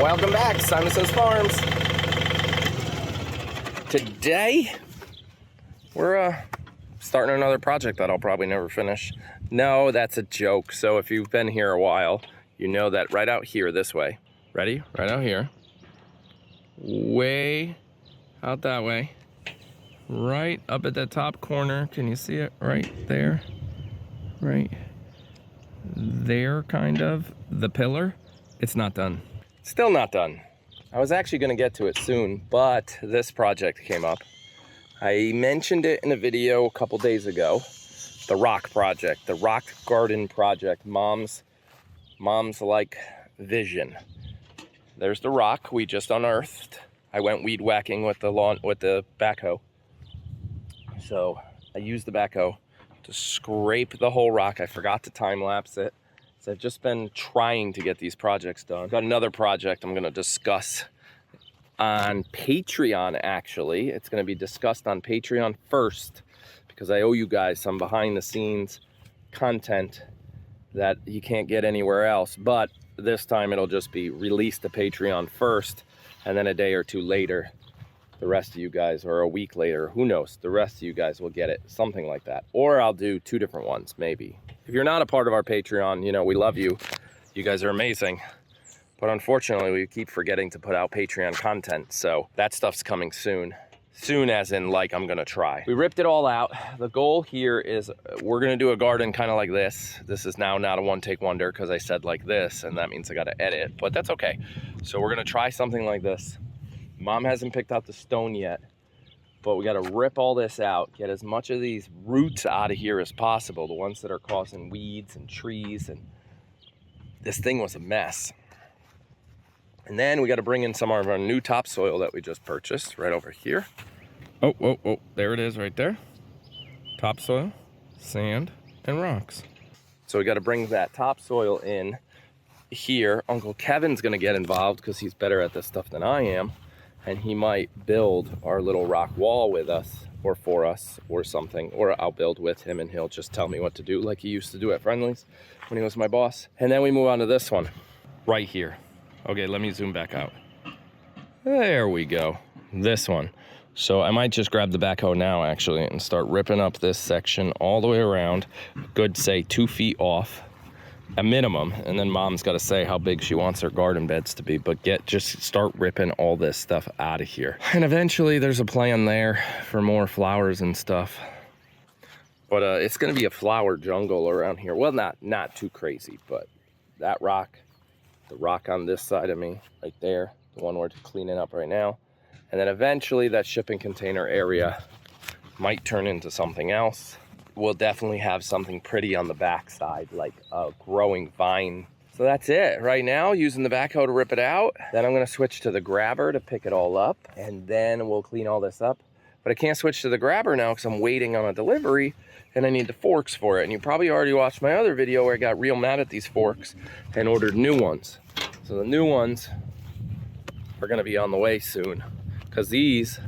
Welcome back, Simon Says Farms. Today, we're starting another project that I'll probably never finish. No, that's a joke. So if you've been here a while, you know that right out here this way. Ready? Right out here. Way out that way. Right up at the top corner. Can you see it? Right there. Right there, kind of. The pillar. It's not done. Still not done. I was actually going to get to it soon, but this project came up. I mentioned it in a video a couple days ago. The rock project, the rock garden project, mom's like vision. There's the rock we just unearthed. I went weed whacking with the backhoe. So I used the backhoe to scrape the whole rock. I forgot to time lapse it. So I've just been trying to get these projects done. Got another project I'm gonna discuss on Patreon, actually. It's gonna be discussed on Patreon first because I owe you guys some behind the scenes content that you can't get anywhere else. But this time it'll just be released to Patreon first, and then a day or two later, the rest of you guys, or a week later, who knows, the rest of you guys will get it, something like that. Or I'll do two different ones, maybe. If you're not a part of our Patreon, you know, we love you. You guys are amazing. But unfortunately, we keep forgetting to put out Patreon content. So that stuff's coming soon. Soon as in, like, I'm gonna try. We ripped it all out. The goal here is we're gonna do a garden kind of like this. This is now not a one-take wonder because I said like this, and that means I gotta edit, but that's okay. So we're gonna try something like this. Mom hasn't picked out the stone yet, but we gotta rip all this out, get as much of these roots out of here as possible, the ones that are causing weeds and trees, and this thing was a mess. And then we gotta bring in some of our new topsoil that we just purchased right over here. Oh, there it is right there. Topsoil, sand, and rocks. So we gotta bring that topsoil in here. Uncle Kevin's gonna get involved because he's better at this stuff than I am. And he might build our little rock wall with us or for us or something, or I'll build with him and he'll just tell me what to do like he used to do at Friendly's when he was my boss. And then we move on to this one right here. Okay, let me zoom back out. There we go, this one. So I might just grab the backhoe now actually and start ripping up this section all the way around. Good, say 2 feet off. A minimum, and then mom's got to say how big she wants her garden beds to be, but just start ripping all this stuff out of here. And eventually there's a plan there for more flowers and stuff, but it's going to be a flower jungle around here. Well, not too crazy, but that rock, the rock on this side of me right there, the one we're cleaning up right now, and then eventually that shipping container area might turn into something else. We'll definitely have something pretty on the back side, like a growing vine. So that's it right now, using the backhoe to rip it out. Then I'm gonna switch to the grabber to pick it all up, and then we'll clean all this up. But I can't switch to the grabber now because I'm waiting on a delivery and I need the forks for it. And you probably already watched my other video where I got real mad at these forks and ordered new ones. So the new ones are gonna be on the way soon because these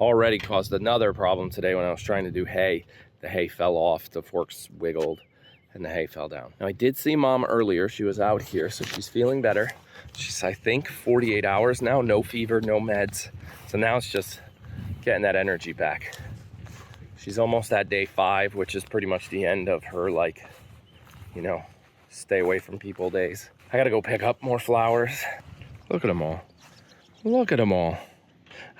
already caused another problem today when I was trying to do hay. The hay fell off, the forks wiggled, and the hay fell down. Now I did see mom earlier, she was out here, so she's feeling better. She's, I think, 48 hours now, no fever, no meds. So now it's just getting that energy back. She's almost at day 5, which is pretty much the end of her, like, you know, stay away from people days. I gotta go pick up more flowers. Look at them all. Look at them all.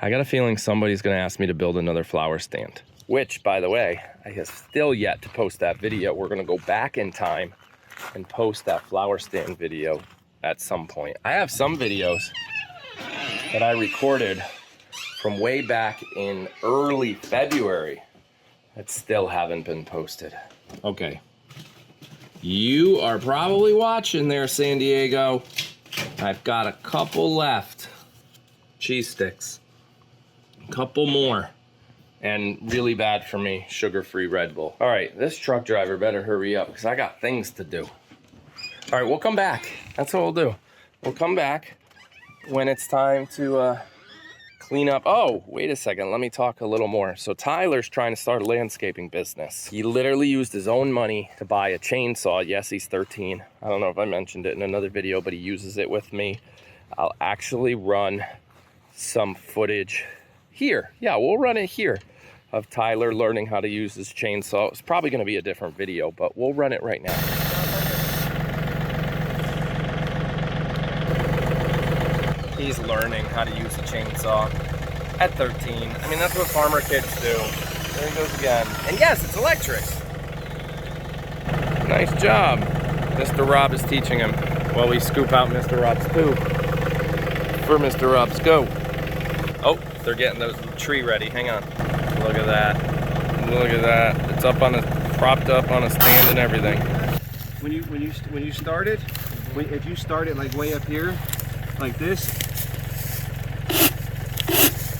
I got a feeling somebody's gonna ask me to build another flower stand. Which, by the way, I have still yet to post that video. We're gonna go back in time and post that flower stand video at some point. I have some videos that I recorded from way back in early February that still haven't been posted. Okay. You are probably watching there, San Diego. I've got a couple left. Cheese sticks. A couple more. And really bad for me, sugar-free Red Bull. All right, this truck driver better hurry up because I got things to do. All right, we'll come back. That's what we'll do. We'll come back when it's time to clean up. Oh, wait a second. Let me talk a little more. So Tyler's trying to start a landscaping business. He literally used his own money to buy a chainsaw. Yes, he's 13. I don't know if I mentioned it in another video, but he uses it with me. I'll actually run some footage here. Yeah, we'll run it here of Tyler learning how to use his chainsaw. It's probably going to be a different video, but we'll run it right now. He's learning how to use a chainsaw at 13. I mean, that's what farmer kids do. There he goes again. And yes, it's electric. Nice job. Mr. Rob is teaching him while we scoop out Mr. Rob's poop for Mr. Rob's goat. Oh, they're getting those tree ready. Hang on. Look at that. Look at that. It's up on a, propped up on a stand and everything. When you start it, if you start it like way up here, like this,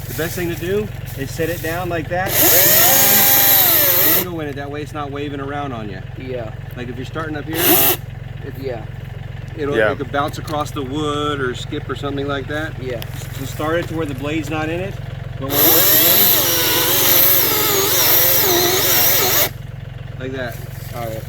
the best thing to do is set it down like that. And go in it. That way it's not waving around on you. Yeah. Like if you're starting up here, it could bounce across the wood or skip or something like that. Yeah. So start it to where the blade's not in it, but when it works again, like that. All right.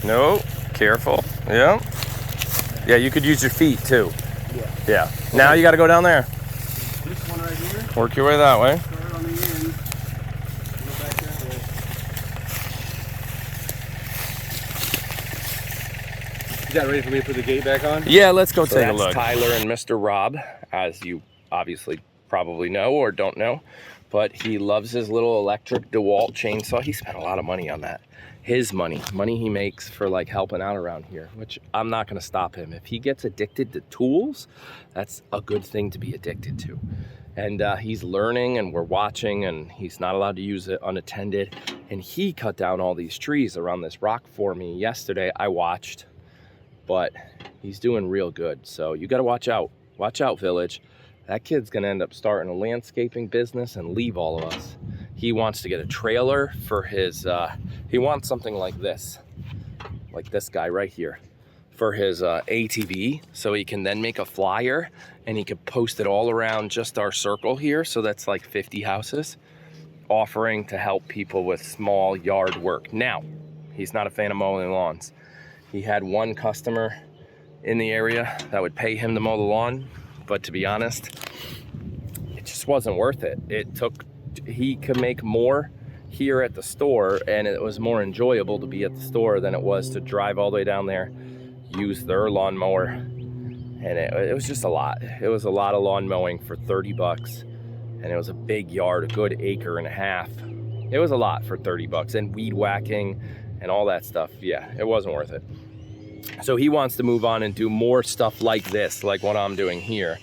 No, careful. Yeah. Yeah, you could use your feet too. Yeah. Yeah. Now you got to go down there. This one right here. Work your way that way. Start on the end. Go back that way. Is that ready for me to put the gate back on? Yeah, let's go So take a that's look. Tyler and Mr. Rob, as you obviously probably know or don't know, but he loves his little electric DeWalt chainsaw. He spent a lot of money on that. His money he makes for like helping out around here, which I'm not going to stop him. If he gets addicted to tools, that's a good thing to be addicted to. And he's learning, and we're watching, and he's not allowed to use it unattended. And he cut down all these trees around this rock for me yesterday. I watched, but he's doing real good. So you got to watch out. Watch out, village. That kid's going to end up starting a landscaping business and leave all of us. He wants to get a trailer for his, he wants something like this guy right here, for his ATV, so he can then make a flyer and he could post it all around just our circle here. So that's like 50 houses, offering to help people with small yard work. Now, he's not a fan of mowing lawns. He had one customer in the area that would pay him to mow the lawn, but to be honest, it just wasn't worth it. He could make more here at the store, and it was more enjoyable to be at the store than it was to drive all the way down there, use their lawnmower, and it was just a lot. It was a lot of lawn mowing for 30 bucks, and it was a big yard, a good acre and a half. It was a lot for 30 bucks, and weed whacking and all that stuff. Yeah, it wasn't worth it. So he wants to move on and do more stuff like this, like what I'm doing here,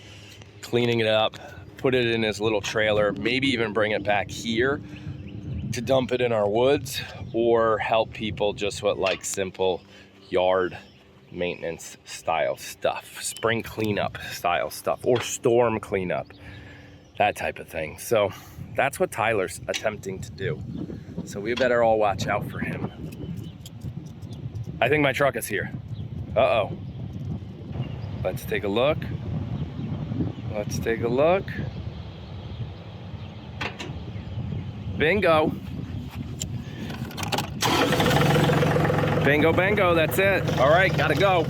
cleaning it up, put it in his little trailer, maybe even bring it back here to dump it in our woods, or help people just with like simple yard maintenance style stuff, spring cleanup style stuff, or storm cleanup, that type of thing. So that's what Tyler's attempting to do. So we better all watch out for him. I think my truck is here. Uh-oh. Let's take a look. Let's take a look. Bingo. Bingo, bango, that's it. All right, gotta go.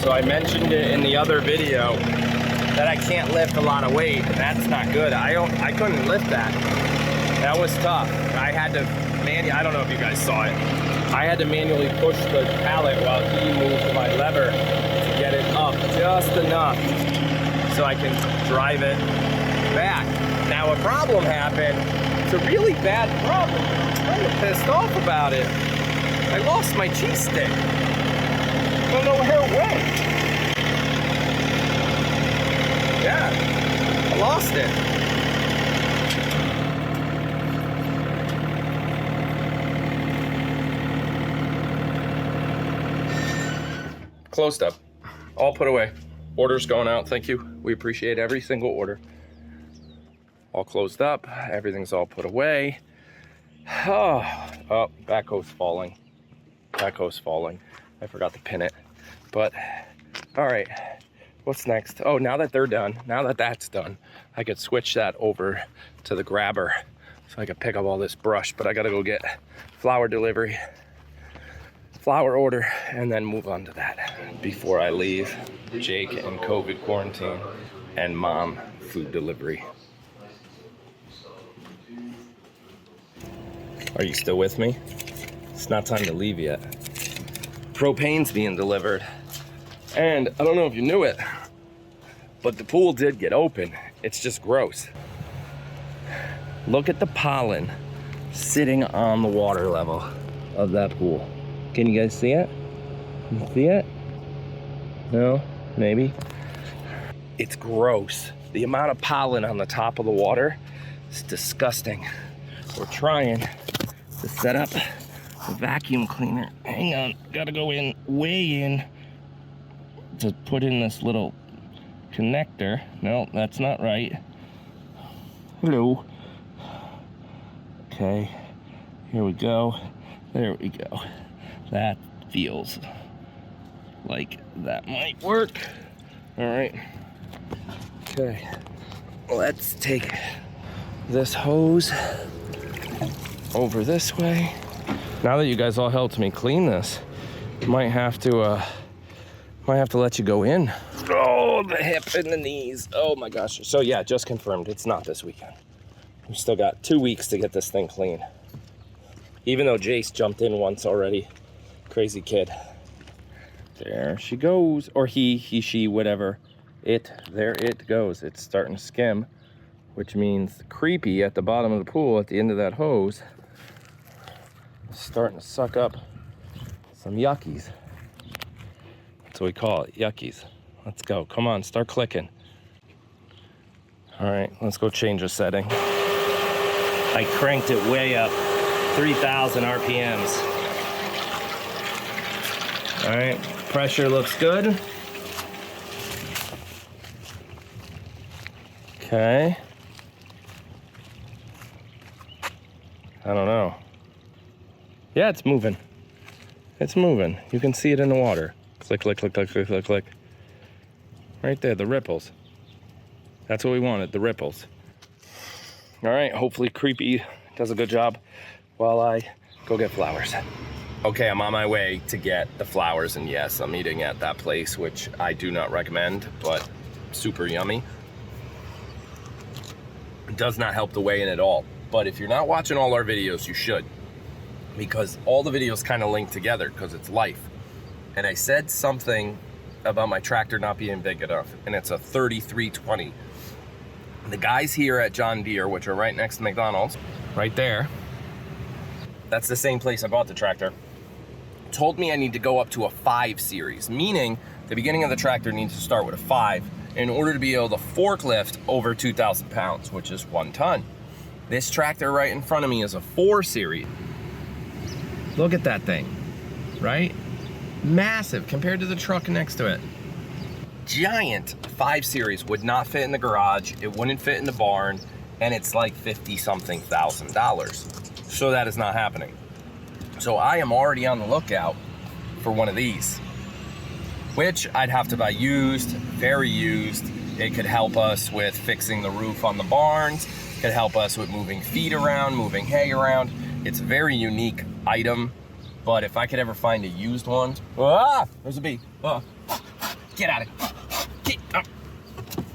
So I mentioned it in the other video that I can't lift a lot of weight, and that's not good. I couldn't lift that. That was tough. I had to I don't know if you guys saw it. I had to manually push the pallet while he moved my lever to get it up just enough so I can drive it back. Now a problem happened. It's a really bad problem. I'm kind of pissed off about it. I lost my cheese stick. I don't know where it went. Yeah, I lost it. Closed up, all put away. Orders going out, thank you. We appreciate every single order. All closed up, everything's all put away. Oh, backhoe's falling. Backhoe's falling. I forgot to pin it, but all right, what's next? Oh, now that they're done, now that that's done, I could switch that over to the grabber so I could pick up all this brush, but I gotta go get flower delivery, flower order, and then move on to that before I leave Jake and COVID quarantine and mom food delivery. Are you still with me? It's not time to leave yet. Propane's being delivered. And I don't know if you knew it, but the pool did get open. It's just gross. Look at the pollen sitting on the water level of that pool. Can you guys see it? Can you see it? No? Maybe? It's gross. The amount of pollen on the top of the water is disgusting. We're trying to set up a vacuum cleaner. Hang on, gotta go in, way in, to put in this little connector. No, that's not right. Hello. Okay, here we go. There we go. That feels like that might work. All right. Okay, let's take this hose over this way. Now that you guys all helped me clean this, might have to let you go in. Oh, the hip and the knees. Oh my gosh. So yeah, just confirmed, it's not this weekend. We still got 2 weeks to get this thing clean. Even though Jace jumped in once already. Crazy kid. There she goes. Or he, she, whatever. There it goes. It's starting to skim, which means creepy at the bottom of the pool at the end of that hose is starting to suck up some yuckies. That's what we call it, yuckies. Let's go. Come on, start clicking. All right, let's go change the setting. I cranked it way up, 3,000 RPMs. All right, pressure looks good. Okay. I don't know. Yeah, it's moving. It's moving. You can see it in the water. Click, click, click, click, click, click, click. Right there, the ripples. That's what we wanted, the ripples. All right, hopefully Creepy does a good job while I go get flowers. Okay, I'm on my way to get the flowers, and yes, I'm eating at that place, which I do not recommend, but super yummy. It does not help the weigh-in at all. But if you're not watching all our videos, you should, because all the videos kind of link together because it's life. And I said something about my tractor not being big enough, and it's a 3320. The guys here at John Deere, which are right next to McDonald's, right there, that's the same place I bought the tractor, told me I need to go up to a 5 series, meaning the beginning of the tractor needs to start with a 5 in order to be able to forklift over 2,000 pounds, which is 1 ton. This tractor right in front of me is a 4 series. Look at that thing, right? Massive compared to the truck next to it. Giant 5 series would not fit in the garage, it wouldn't fit in the barn, and it's like $50-something thousand. So that is not happening. So I am already on the lookout for one of these, which I'd have to buy used, very used. It could help us with fixing the roof on the barns, could help us with moving feed around, moving hay around. It's a very unique item, but if I could ever find a used one, there's a bee. Get out of it.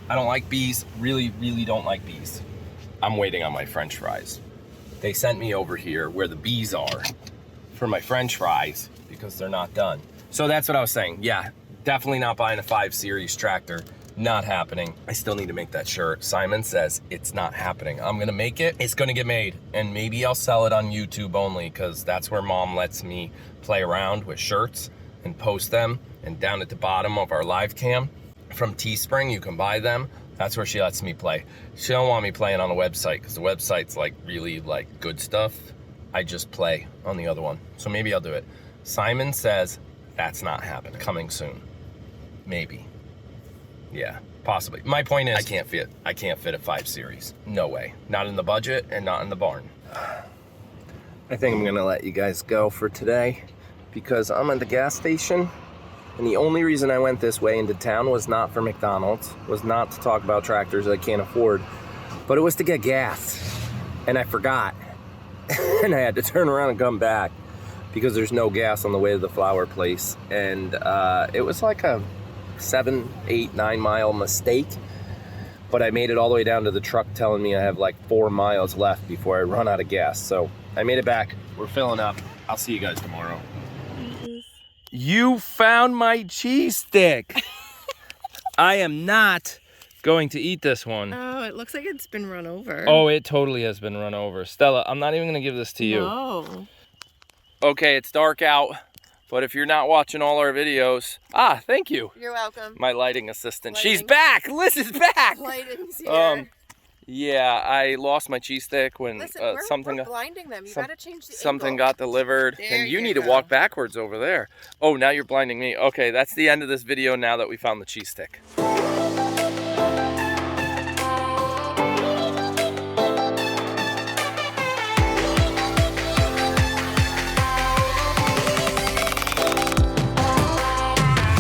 I don't like bees, really, really don't like bees. I'm waiting on my French fries. they sent me over here where the bees are for my French fries because they're not done. So that's what I was saying. Yeah, definitely not buying a 5 Series tractor. Not happening. I still need to make that shirt. Simon says it's not happening. I'm gonna make it. It's gonna get made. And maybe I'll sell it on YouTube only because that's where Mom lets me play around with shirts and post them. And down at the bottom of our live cam from Teespring, you can buy them. That's where she lets me play. She don't want me playing on the website because the website's like really like good stuff. I just play on the other one. So maybe I'll do it. Simon says that's not happening. Coming soon. Maybe. Yeah, possibly. My point is I can't fit a 5 Series. No way. Not in the budget and not in the barn. I think I'm gonna let you guys go for today because I'm at the gas station. And the only reason I went this way into town was not for McDonald's, was not to talk about tractors I can't afford, but it was to get gas. And I forgot. And I had to turn around and come back because there's no gas on the way to the flower place. And it was like a 7, 8, 9 mile mistake. But I made it all the way down to the truck telling me I have like 4 miles left before I run out of gas. So I made it back. We're filling up. I'll see you guys tomorrow. You found my cheese stick. I am not going to eat this one. Oh, it looks like it's been run over. Oh, it totally has been run over. Stella, I'm not even gonna give this to you. No. Okay, it's dark out, but if you're not watching all our videos, thank you. You're welcome. My lighting assistant. Lighting. She's back. Liz is back. Lighting's here. Yeah, I lost my cheese stick when Listen, something we're blinding them. You gotta change the something angle. got delivered. There And you you need to go. walk backwards over there. Oh, now you're blinding me. Okay, that's the end of this video now that we found the cheese stick.